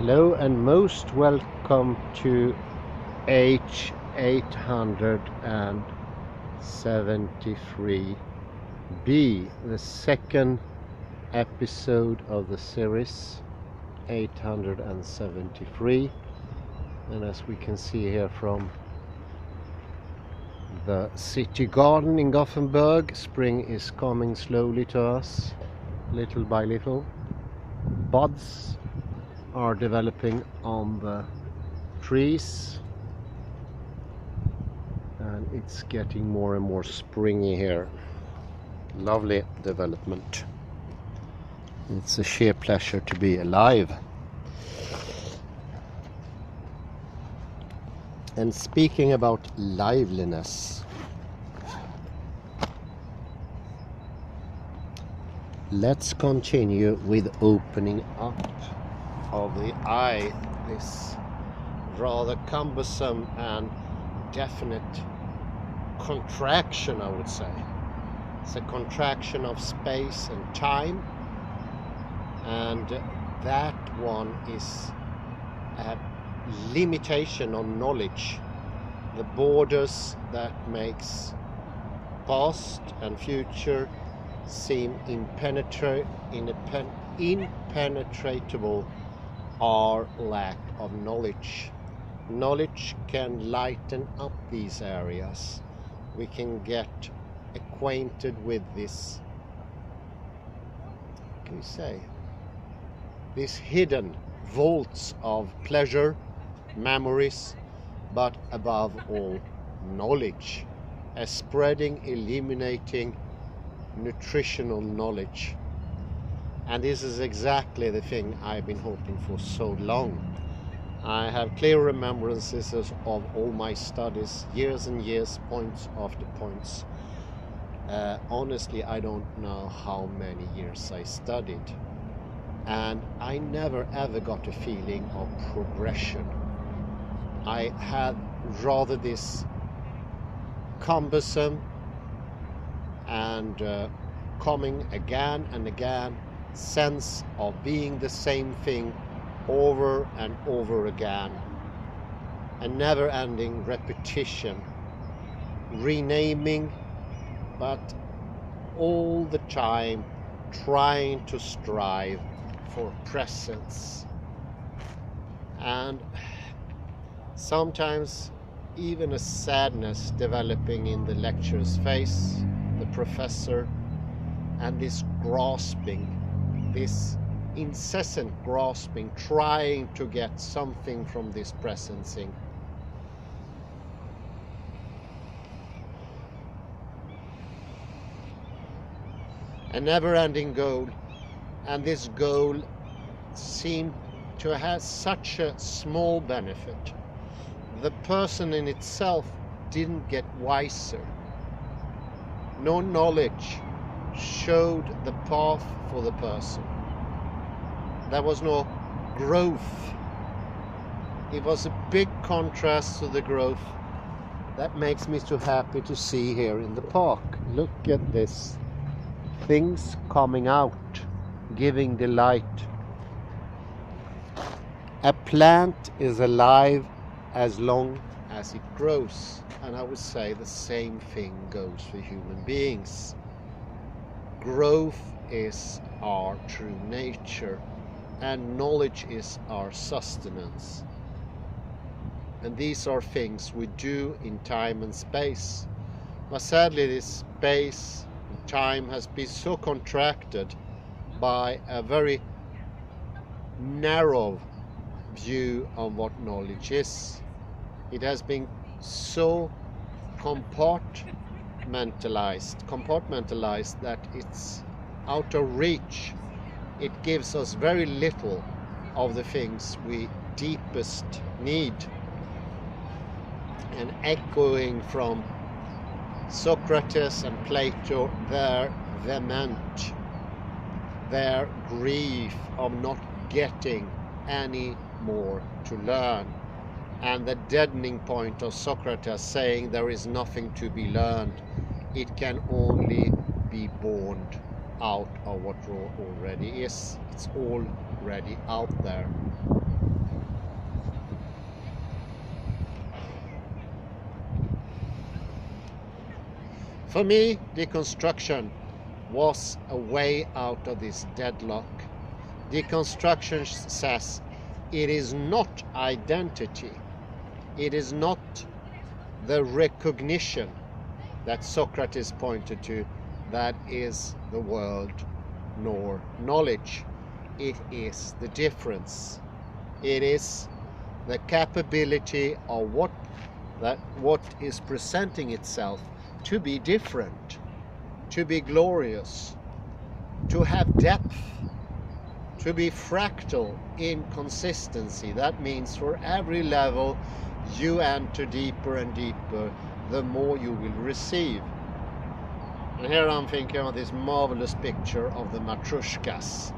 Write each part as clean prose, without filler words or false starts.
Hello and most welcome to H873B, the second episode of the series 873. And as we can see here from the city garden in Gothenburg, spring is coming slowly to us, little by little. Buds are developing on the trees and it's getting more and more springy here. Lovely development. It's a sheer pleasure to be alive. And speaking about liveliness, let's continue with opening up of the eye, this rather cumbersome and definite contraction, I would say. It's a contraction of space and time, and that one is a limitation on knowledge, the borders that makes past and future seem impenetrable are lack of knowledge. Knowledge can lighten up these areas. We can get acquainted with this, what can we say, these hidden vaults of pleasure, memories, but above all knowledge, a spreading, illuminating, nutritional knowledge. And this is exactly the thing I've been hoping for so long. I have clear remembrances of all my studies, years and years, points after points. Honestly, I don't know how many years I studied, and I never ever got a feeling of progression. I had rather this cumbersome and coming again and again sense of being the same thing over and over again, a never-ending repetition, renaming, but all the time trying to strive for presence, and sometimes even a sadness developing in the lecturer's face, the professor, and this grasping, this incessant grasping, trying to get something from this presencing. A never-ending goal, and this goal seemed to have such a small benefit. The person in itself didn't get wiser. No knowledge showed the path for the person. There was no growth. It was a big contrast to the growth that makes me so happy to see here in the park. Look at this. Things coming out, giving delight. A plant is alive as long as it grows, and I would say the same thing goes for human beings. Growth is our true nature, and knowledge is our sustenance. And these are things we do in time and space. But sadly, this space and time has been so contracted by a very narrow view of what knowledge is. It has been so compartmentalized that it's out of reach. It gives us very little of the things we deepest need. And echoing from Socrates and Plato, their vehement, their grief of not getting any more to learn, and the deadening point of Socrates saying there is nothing to be learned, it can only be born out of what already is. It's already out there. For me, deconstruction was a way out of this deadlock. Deconstruction says it is not identity, it is not the recognition that Socrates pointed to that is the world, nor knowledge. It is the difference. It is the capability of what is presenting itself to be different, to be glorious, to have depth, to be fractal in consistency. That means for every level you enter deeper and deeper, the more you will receive. And here I'm thinking of this marvelous picture of the Matryoshkas.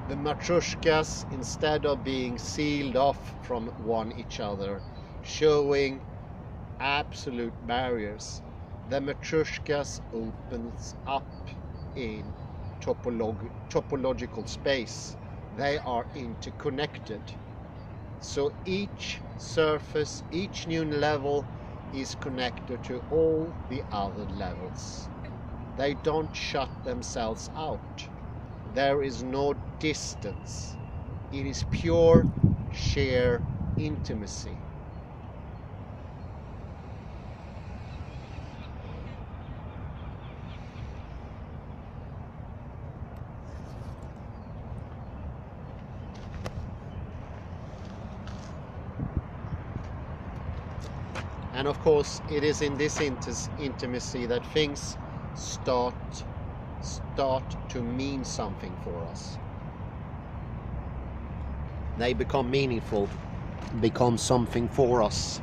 The Matryoshkas, instead of being sealed off from each other, showing absolute barriers, the Matryoshkas opens up in topological space. They are interconnected. So each surface, each new level is connected to all the other levels. They don't shut themselves out. There is no distance. It is pure, sheer intimacy. And of course, it is in this intimacy that things start to mean something for us. They become meaningful, become something for us.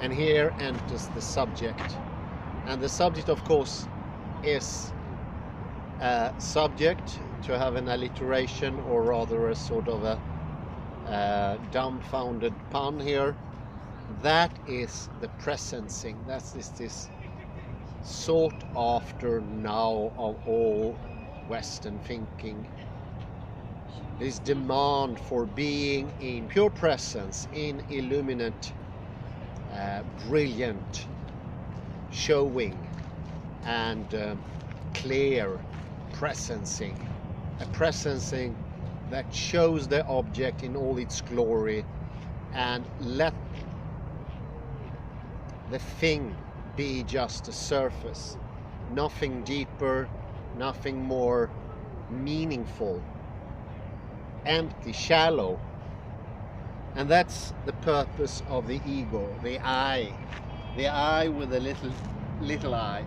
And here enters the subject. And the subject, of course, is a subject, to have an alliteration, or rather a sort of a dumbfounded pun here. That is the presencing. That is this sought after now of all Western thinking. This demand for being in pure presence, in illuminate, brilliant showing, and clear presencing. A presencing that shows the object in all its glory and let the thing be just a surface, nothing deeper, nothing more meaningful, empty, shallow. And that's the purpose of the ego, the I with a little I.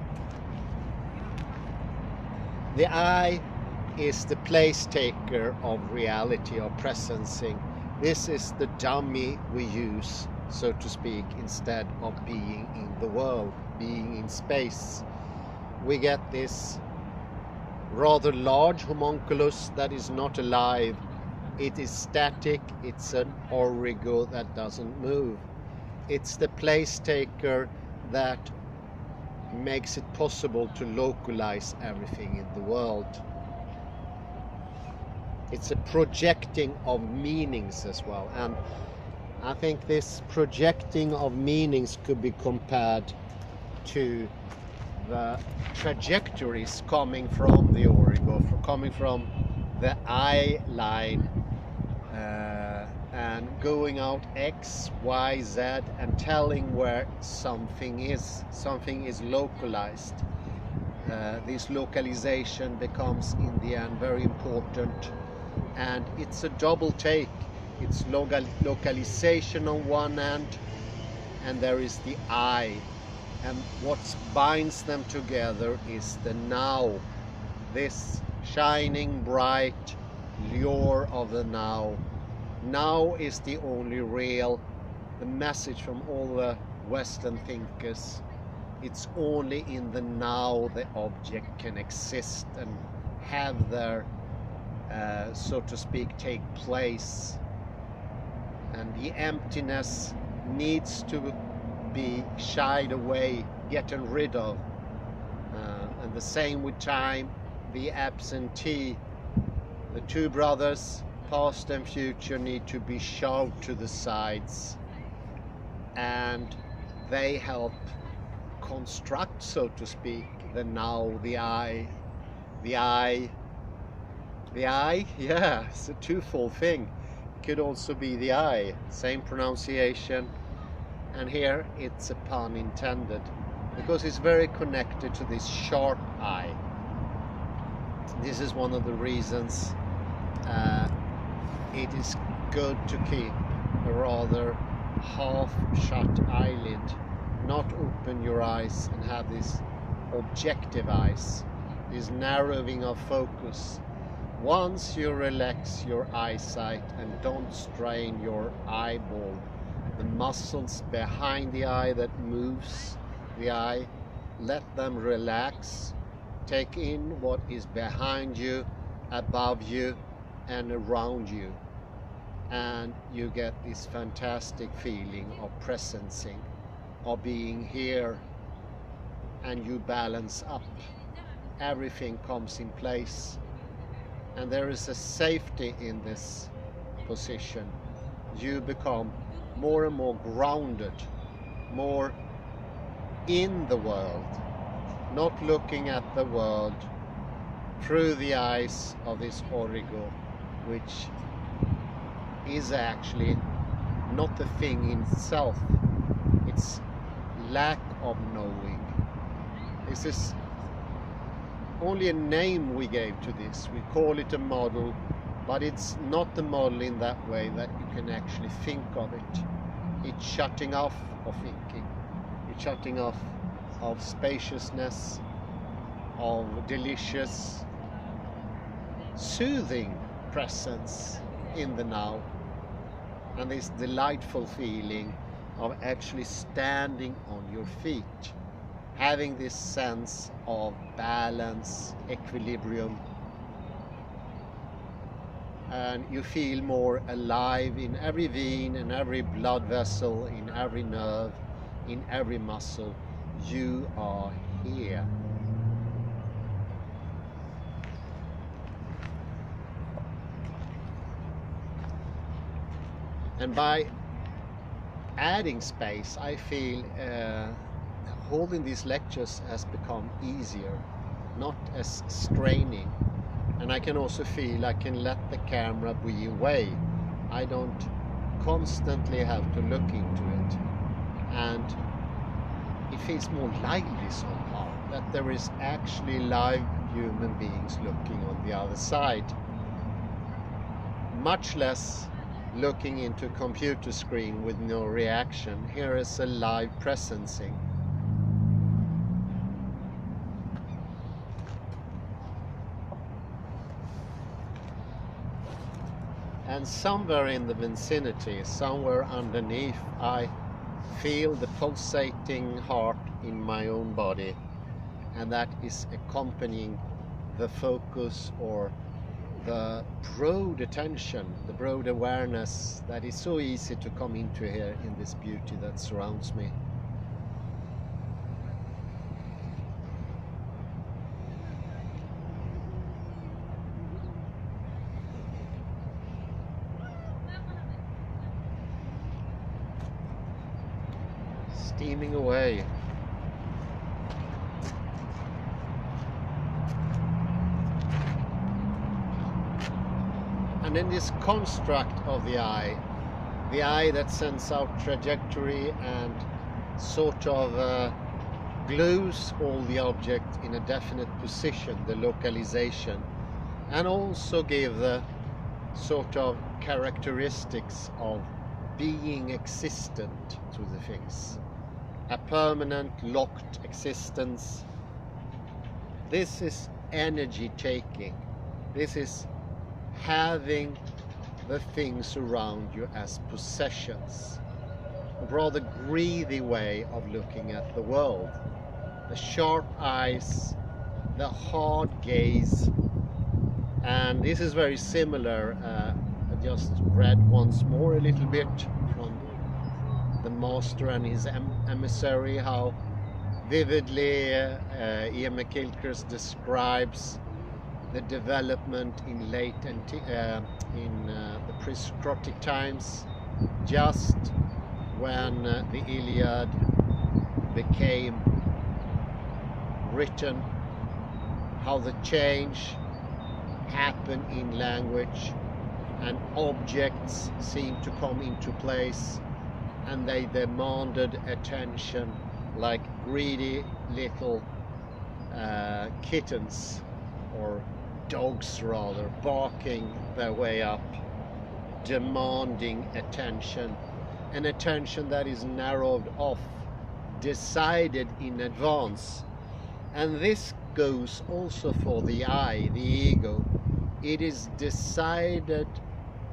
The I is the place taker of reality, of presencing. This is the dummy we use, so to speak, instead of being in the world, being in space. We get this rather large homunculus that is not alive. It is static, it's an origo that doesn't move. It's the place taker that makes it possible to localize everything in the world. It's a projecting of meanings as well. And I think this projecting of meanings could be compared to the trajectories coming from the origo, coming from the eye line and going out X, Y, Z, and telling where something is. Something is localized. This localization becomes in the end very important, and it's a double take. It's localization on one end, and there is the I, and what binds them together is the now, this shining bright lure of the now. Now is the only real. The message from all the Western thinkers, it's only in the now the object can exist and have their so to speak take place, and the emptiness needs to be shied away, gotten rid of, and the same with time. The absentee, the two brothers, past and future, need to be shoved to the sides, and they help construct, so to speak, the now, the I, the I, the I, yeah, it's a twofold thing. It could also be the I, same pronunciation, and here it's a pun intended, because it's very connected to this sharp I. This is one of the reasons it is good to keep a rather half-shut eyelid, not open your eyes and have this objective eyes, this narrowing of focus. Once you relax your eyesight and don't strain your eyeball, the muscles behind the eye that moves the eye, let them relax. Take in what is behind you, above you, and around you. And you get this fantastic feeling of presencing, of being here, and you balance up. Everything comes in place. And there is a safety in this position. You become more and more grounded, more in the world, not looking at the world through the eyes of this origo, which is actually not the thing in itself. It's lack of knowing. This is only a name we gave to this. We call it a model, but it's not the model in that way that you can actually think of it. It's shutting off of thinking. It's shutting off of spaciousness, of delicious, soothing presence in the now, and this delightful feeling of actually standing on your feet, having this sense of balance, equilibrium, and you feel more alive in every vein, in every blood vessel, in every nerve, in every muscle. You are here. And by adding space, I feel holding these lectures has become easier, not as straining. And I can also feel I can let the camera be away. I don't constantly have to look into it. And it feels more lively somehow, that there is actually live human beings looking on the other side. Much less looking into a computer screen with no reaction. Here is a live presencing. And somewhere in the vicinity, somewhere underneath, I feel the pulsating heart in my own body, and that is accompanying the focus or the broad attention, the broad awareness that is so easy to come into here in this beauty that surrounds me. Steaming away. And in this construct of the eye that sends out trajectory and sort of glues all the object in a definite position, the localization, and also give the sort of characteristics of being existent to the things. A permanent locked existence. This is energy taking. This is having the things around you as possessions. A rather greedy way of looking at the world. The sharp eyes, the hard gaze, and this is very similar. I just read once more a little bit from the master and his emissary, how vividly Ian McKilcrease describes the development in in the pre-Socratic times, just when the Iliad became written, how the change happened in language, and objects seemed to come into place, and they demanded attention like greedy little kittens, or dogs rather, barking their way up, demanding attention, an attention that is narrowed off, decided in advance. And this goes also for the I, the ego. It is decided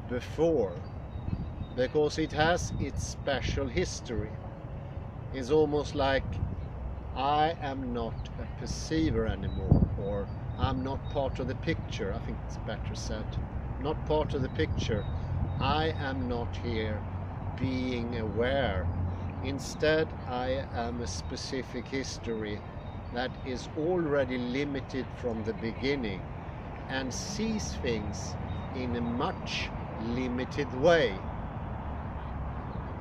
before, because it has its special history. It's almost like, I am not a perceiver anymore, or I'm not part of the picture. I think it's better said. Not part of the picture. I am not here being aware. Instead, I am a specific history that is already limited from the beginning and sees things in a much limited way.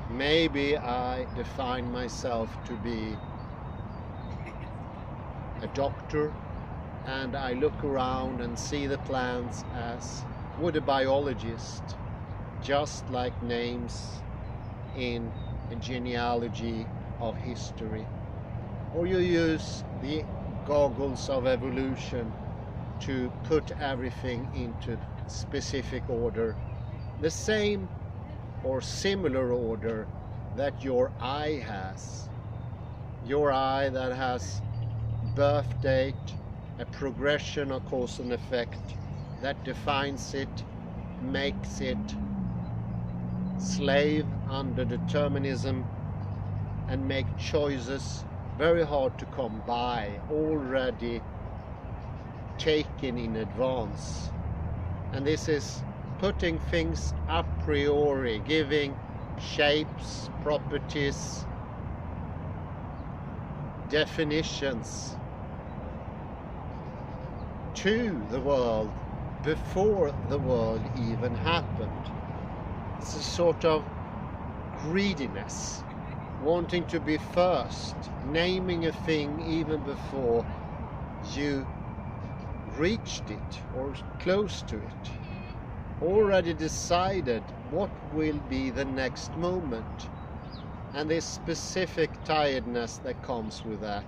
Maybe I define myself to be a doctor, and I look around and see the plants as would a biologist, just like names in a genealogy of history. Or you use the goggles of evolution to put everything into specific order, the same or similar order that your eye has. Your eye that has birth date, a progression of cause and effect that defines it, makes it slave under determinism, and make choices very hard to come by, already taken in advance. And this is putting things a priori, giving shapes, properties, definitions to the world before the world even happened. It's a sort of greediness, wanting to be first, naming a thing even before you reached it or close to it, already decided what will be the next moment, and this specific tiredness that comes with that,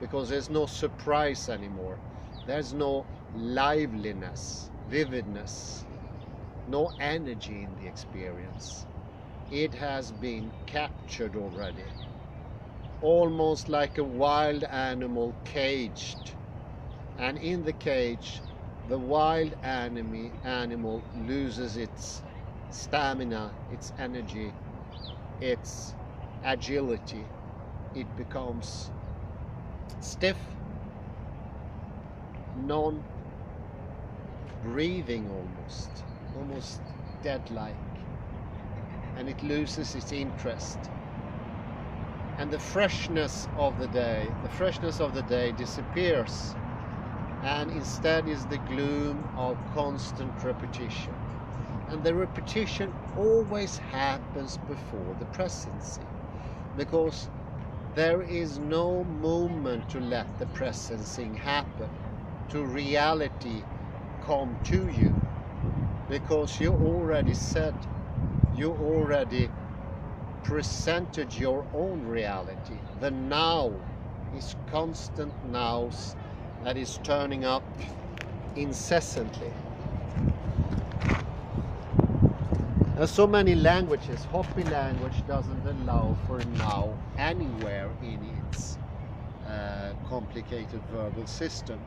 because there's no surprise anymore, there's no liveliness, vividness, no energy in the experience. It has been captured already, almost like a wild animal caged, and in the cage the wild animal loses its stamina, its energy, its agility. It becomes stiff, non-breathing, almost dead-like, and it loses its interest. And the freshness of the day disappears, and instead is the gloom of constant repetition. And the repetition always happens before the presency, because there is no moment to let the presencing happen, to reality come to you, because you already said, you already presented your own reality. The now is constant nows that is turning up incessantly. There's so many languages. Hopi language doesn't allow for now anywhere in its complicated verbal system.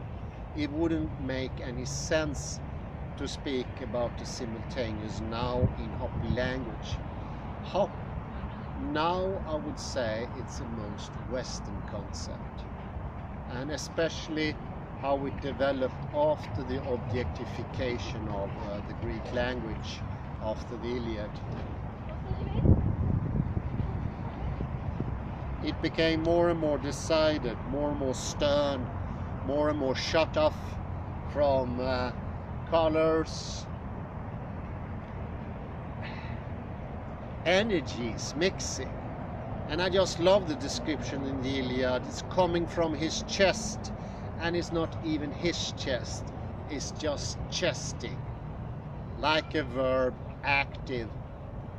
It wouldn't make any sense to speak about the simultaneous now in Hopi language. Now, I would say it's a most Western concept, and especially how it developed after the objectification of the Greek language, after the Iliad. It became more and more decided, more and more stern, more and more shut off from colors, energies mixing. And I just love the description in the Iliad. It's coming from his chest, and it's not even his chest, it's just chesting, like a verb, active,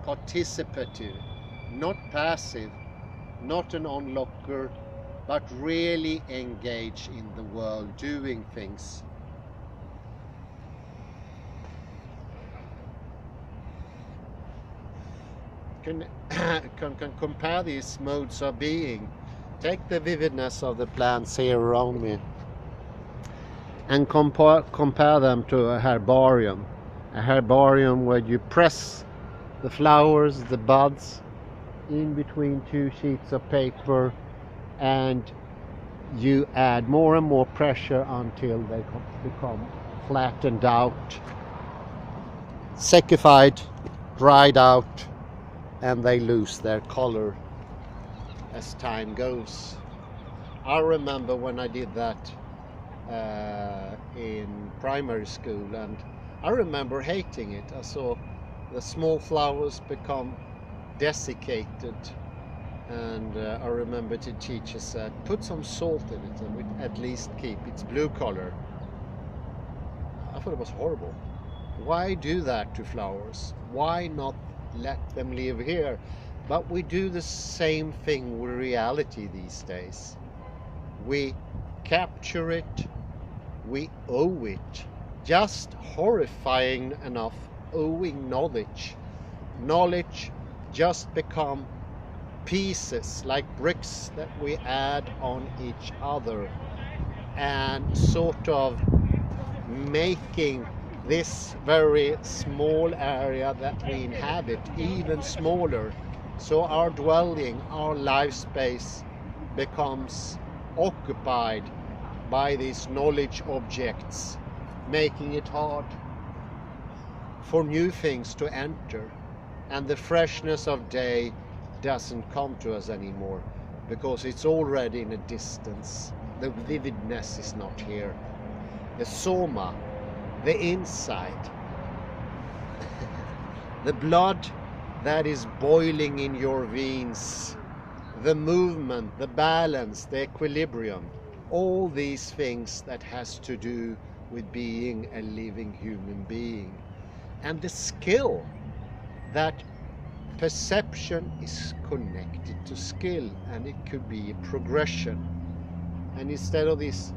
participative, not passive, not an onlooker, but really engage in the world, doing things. Can compare these modes of being. Take the vividness of the plants here around me and compare them to a herbarium. A herbarium where you press the flowers, the buds, in between two sheets of paper, and you add more and more pressure until they become flattened out, secchified, dried out, and they lose their color as time goes. I remember when I did that in primary school, and I remember hating it. I saw the small flowers become desiccated, and I remember the teacher said, put some salt in it and we'd at least keep its blue color. I thought it was horrible. Why do that to flowers? Why not let them live here? But we do the same thing with reality these days. We capture it, we owe it, just horrifying enough, owing knowledge. Knowledge just become pieces like bricks that we add on each other, and sort of making this very small area that we inhabit even smaller. So our dwelling, our life space becomes occupied by these knowledge objects, making it hard for new things to enter. And the freshness of day doesn't come to us anymore because it's already in a distance. The vividness is not here. The soma, the inside, the blood that is boiling in your veins, the movement, the balance, the equilibrium, all these things that has to do with being a living human being. And the skill, that perception is connected to skill, and it could be a progression. And instead of these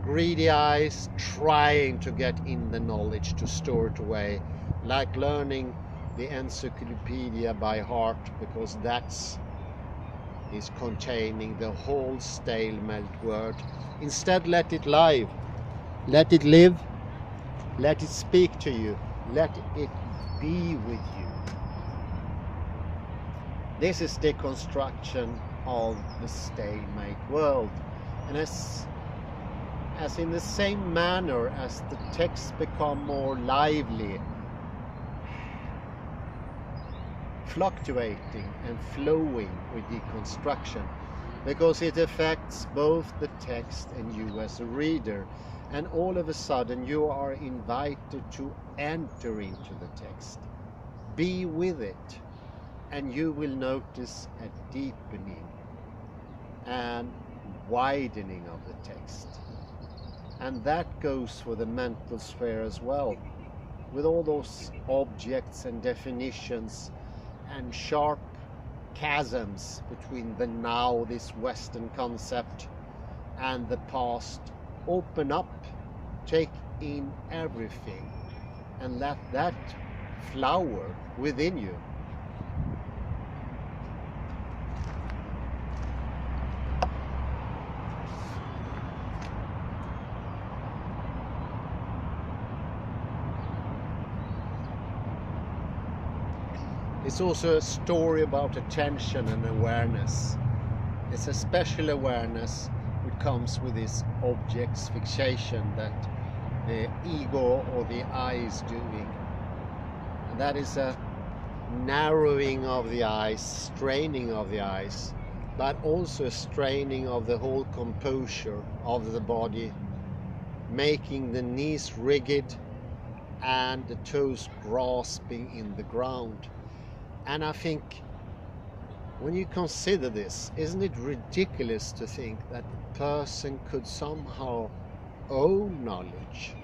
greedy eyes trying to get in the knowledge to store it away, like learning the encyclopedia by heart because that's is containing the whole stalemate word. Instead, let it live, let it live, let it speak to you, let it be with you. This is the construction of the stalemate world. And as in the same manner as the texts become more lively, fluctuating and flowing with deconstruction, because it affects both the text and you as a reader, and all of a sudden you are invited to enter into the text, be with it, and you will notice a deepening and widening of the text. And that goes for the mental sphere as well, with all those objects and definitions and sharp chasms between the now, this Western concept, and the past. Open up, take in everything, and let that flower within you. It's also a story about attention and awareness. It's a special awareness which comes with this object's fixation that the ego or the I is doing. And that is a narrowing of the eyes, straining of the eyes, but also a straining of the whole composure of the body, making the knees rigid and the toes grasping in the ground. And I think When you consider this, isn't it ridiculous to think that a person could somehow own knowledge,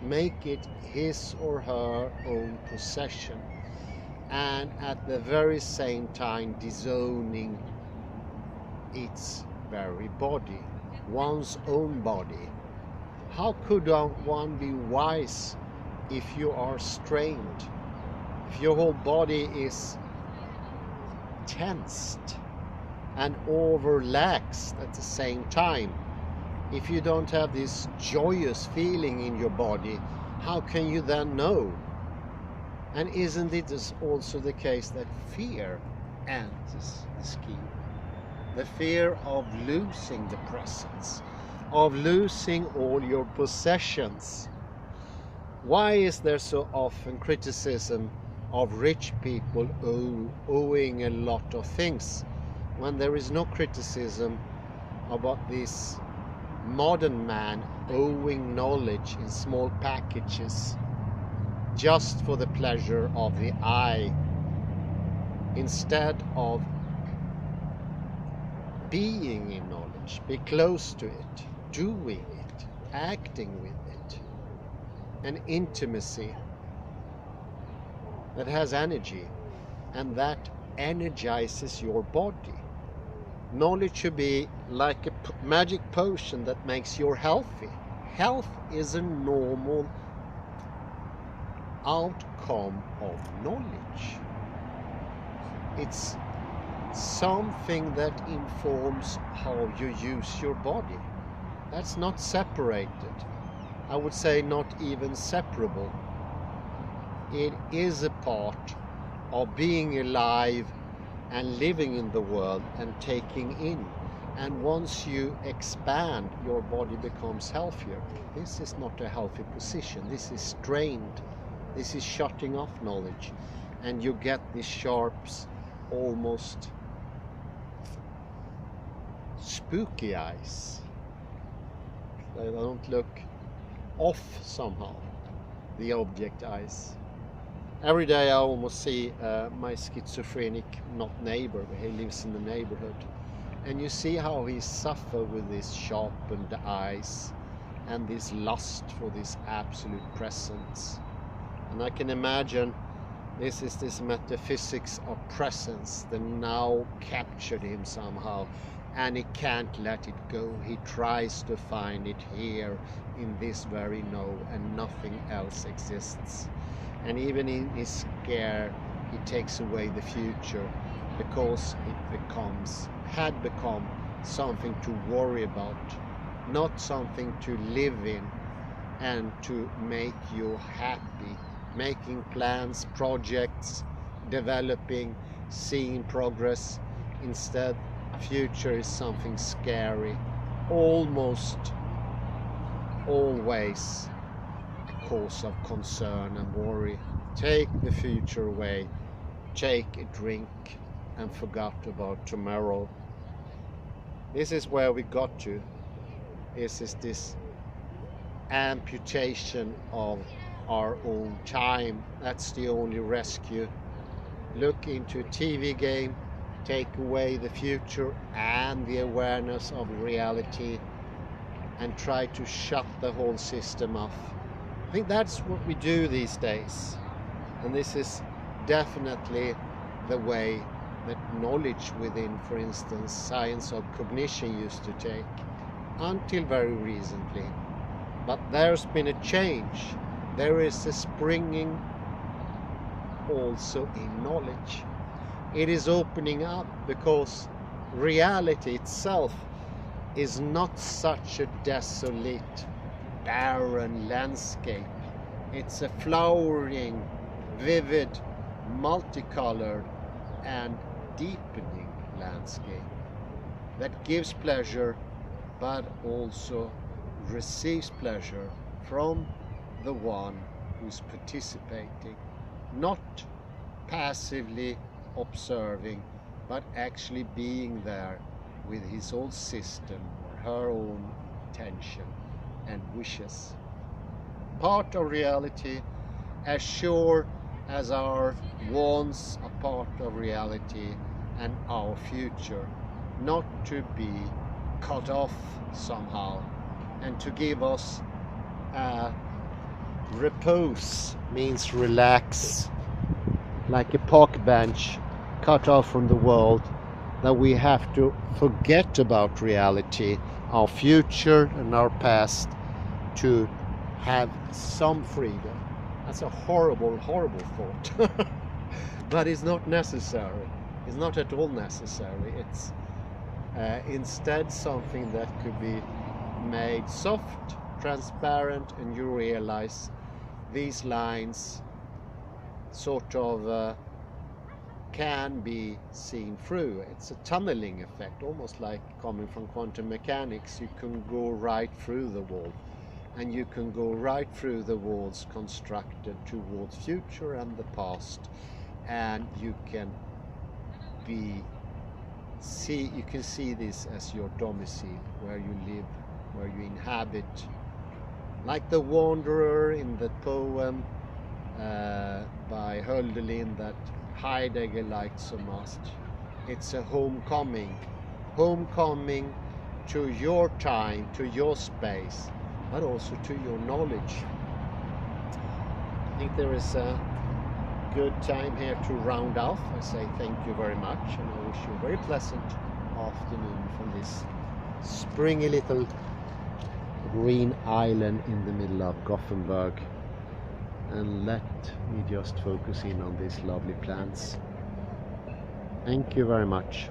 make it his or her own possession, and at the very same time disowning its very body, one's own body? How could one be wise if you are strained, if your whole body is tensed and overlaxed at the same time? If you don't have this joyous feeling in your body, how can you then know? And isn't it also the case that fear enters the scheme? The fear of losing the presence, of losing all your possessions. Why is there so often criticism of rich people owing a lot of things, when there is no criticism about this modern man owing knowledge in small packages just for the pleasure of the eye, instead of being in knowledge, be close to it, doing it, acting with it, an intimacy that has energy and that energizes your body. Knowledge should be like a magic potion that makes you healthy. Health is a normal outcome of knowledge. It's something that informs how you use your body. That's not separated. I would say not even separable. It is a part of being alive and living in the world and taking in. And once you expand, your body becomes healthier. This is not a healthy position. This is strained. This is shutting off knowledge. And you get these sharp, almost spooky eyes. They don't look off somehow, the object eyes. Every day I almost see my schizophrenic, not neighbor, but he lives in the neighborhood. And you see how he suffers with these sharpened eyes and this lust for this absolute presence. And I can imagine this is this metaphysics of presence that now captured him somehow, and he can't let it go. He tries to find it here in this very now, and nothing else exists. And even in his scare, he takes away the future, because it had become something to worry about, not something to live in and to make you happy, making plans, projects, developing, seeing progress. Instead, future is something scary, almost always a cause of concern and worry. Take the future away, take a drink and forgot about tomorrow. This is where we got to. This is this amputation of our own time. That's the only rescue. Look into a TV game, take away the future and the awareness of reality, and try to shut the whole system off. I think that's what we do these days. And this is definitely the way that knowledge within, for instance, science of cognition used to take, until very recently. But there's been a change. There is a springing also in knowledge. It is opening up because reality itself is not such a desolate, barren landscape. It's a flowering, vivid, multicolored and deepening landscape that gives pleasure, but also receives pleasure from the one who's participating, not passively observing, but actually being there with his own system or her own intention and wishes. Part of reality, as sure as our wants are part of reality, and our future, not to be cut off somehow, and to give us repose means relax, like a park bench cut off from the world, that we have to forget about reality, our future and our past, to have some freedom. That's a horrible, horrible thought. But it's not necessary. It's not at all necessary. It's instead something that could be made soft, transparent, and you realize these lines sort of can be seen through. It's a tunneling effect, almost like coming from quantum mechanics. You can go right through the wall, and you can go right through the walls constructed towards future and the past, and you can see this as your domicile, where you live, where you inhabit, like the wanderer in the poem by Hölderlin that Heidegger liked so much. It's a homecoming to your time, to your space, but also to your knowledge. I think there is a good time here to round off. I say thank you very much, and I wish you a very pleasant afternoon from this springy little green island in the middle of Gothenburg. And let me just focus in on these lovely plants. Thank you very much.